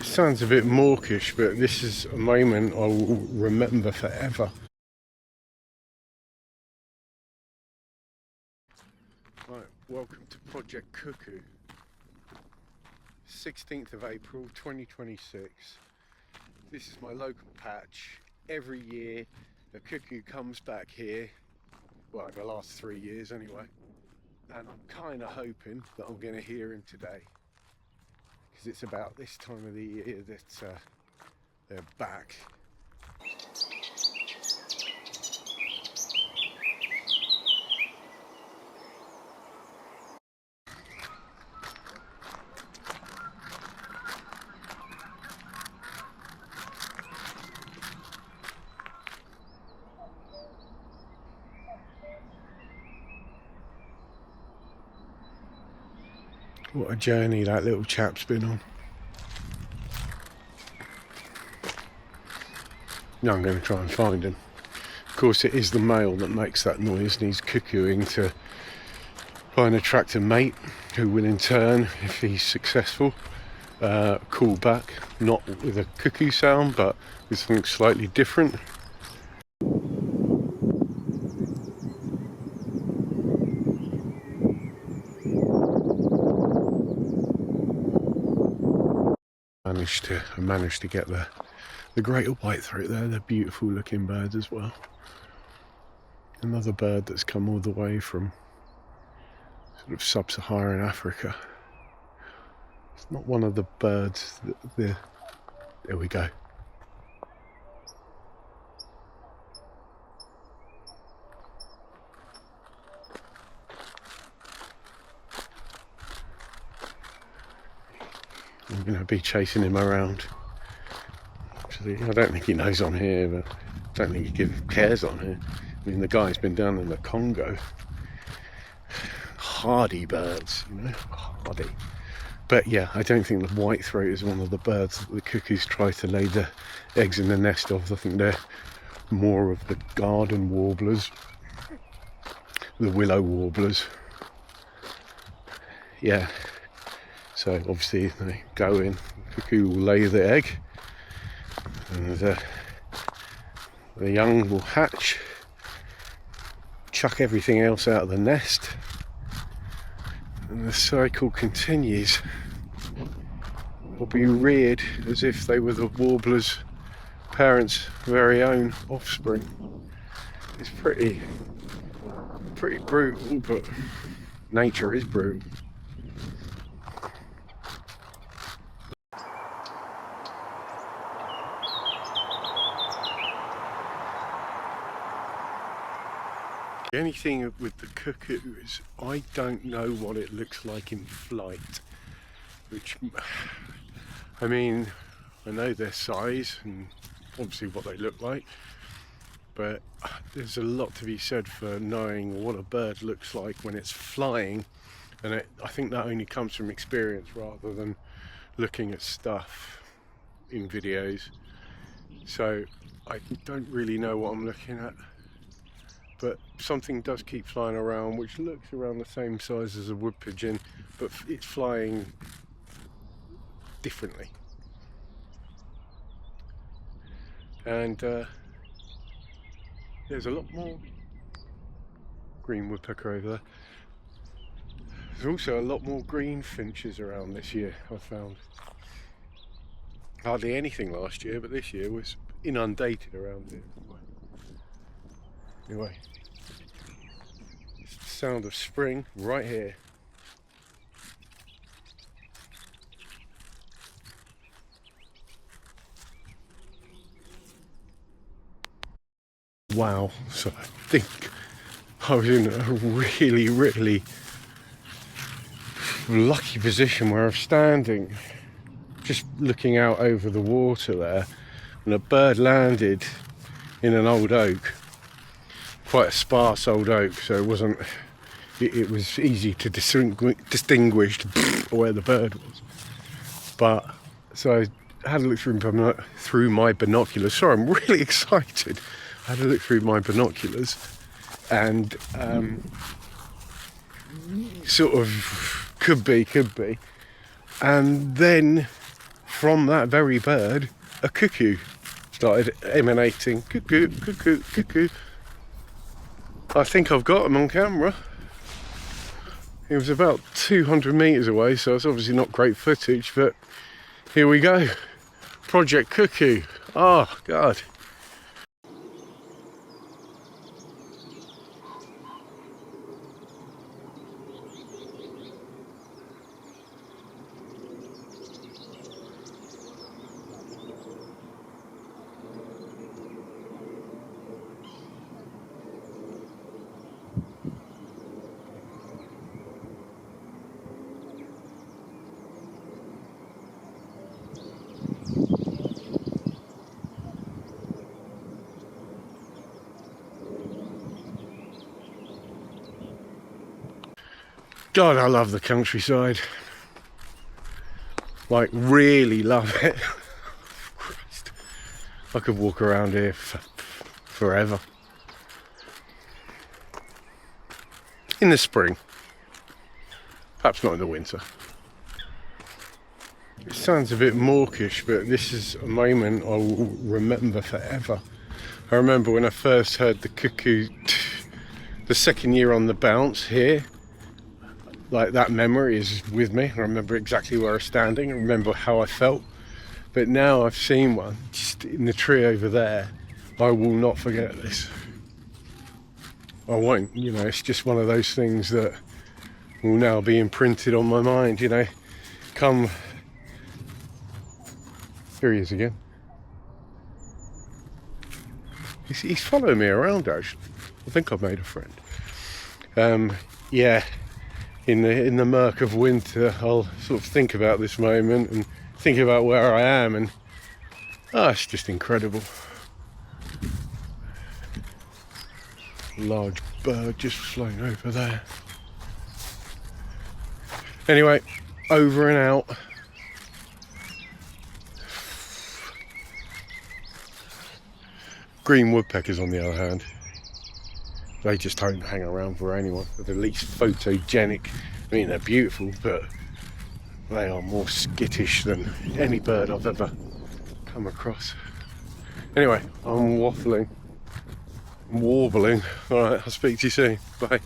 Sounds a bit mawkish, but this is a moment I will remember forever. Right, welcome to Project Cuckoo. 16th of April 2026. This is my local patch. Every year a cuckoo comes back here, well, the last 3 years anyway, and I'm kind of hoping that I'm going to hear him today, because it's about this time of the year that they're back. What a journey that little chap's been on. Now I'm going to try and find him. Of course, it is the male that makes that noise, and he's cuckooing to try and attract a mate, who will in turn, if he's successful, call back, not with a cuckoo sound, but with something slightly different. I managed to get the greater whitethroat there. They're beautiful looking birds as well. Another bird that's come all the way from sort of sub-Saharan Africa. It's not one of the birds that there we go. I'm going to be chasing him around. Actually, I don't think he knows I'm here, but I don't think he cares I'm here. I mean, the guy's been down in the Congo. Hardy birds, you know, hardy. But yeah, I don't think the whitethroat is one of the birds that the cuckoos try to lay their eggs in the nest of. I think they're more of the garden warblers, the willow warblers. Yeah. So obviously they go in, the cuckoo will lay the egg, and the young will hatch, chuck everything else out of the nest, and the cycle continues. Will be reared as if they were the warbler's parents' very own offspring. It's pretty brutal, but nature is brutal. The only thing with the cuckoo is I don't know what it looks like in flight, which, I mean, I know their size and obviously what they look like, but there's a lot to be said for knowing what a bird looks like when it's flying, and I think that only comes from experience rather than looking at stuff in videos. So I don't really know what I'm looking at. But something does keep flying around, which looks around the same size as a wood pigeon, but it's flying differently. And there's a lot more green woodpecker over there. There's also a lot more green finches around this year, I found. Hardly anything last year, but this year was inundated around here. Anyway, it's the sound of spring right here. Wow, so I think I was in a really lucky position where I'm standing, just looking out over the water there, and a bird landed in an old oak. Quite a sparse old oak, so it was easy to distinguish where the bird was. But so I had a look through my binoculars. Sorry, I'm really excited. I had a look through my binoculars, and sort of could be, and then from that very bird, a cuckoo started emanating. Cuckoo, cuckoo, cuckoo. I think I've got him on camera. He was about 200 metres away, so it's obviously not great footage, but here we go. Project Cuckoo. Oh, God. God, I love the countryside. Like, really love it. Christ. I could walk around here forever. In the spring. Perhaps not in the winter. It sounds a bit mawkish, but this is a moment I will remember forever. I remember when I first heard the cuckoo, the second year on the bounce here. Like, that memory is with me. I remember exactly where I was standing. I remember how I felt. But now I've seen one just in the tree over there. I will not forget this. I won't, you know, it's just one of those things that will now be imprinted on my mind, you know. Come, here he is again. He's following me around, actually. I think I've made a friend. Yeah. In the murk of winter, I'll sort of think about this moment and think about where I am, and it's just incredible. Large bird just flown over there. Anyway, over and out. Green woodpeckers, on the other hand, they just don't hang around for anyone. They're the least photogenic. I mean, they're beautiful, but they are more skittish than any bird I've ever come across. Anyway, I'm waffling. I'm warbling. Alright, I'll speak to you soon. Bye.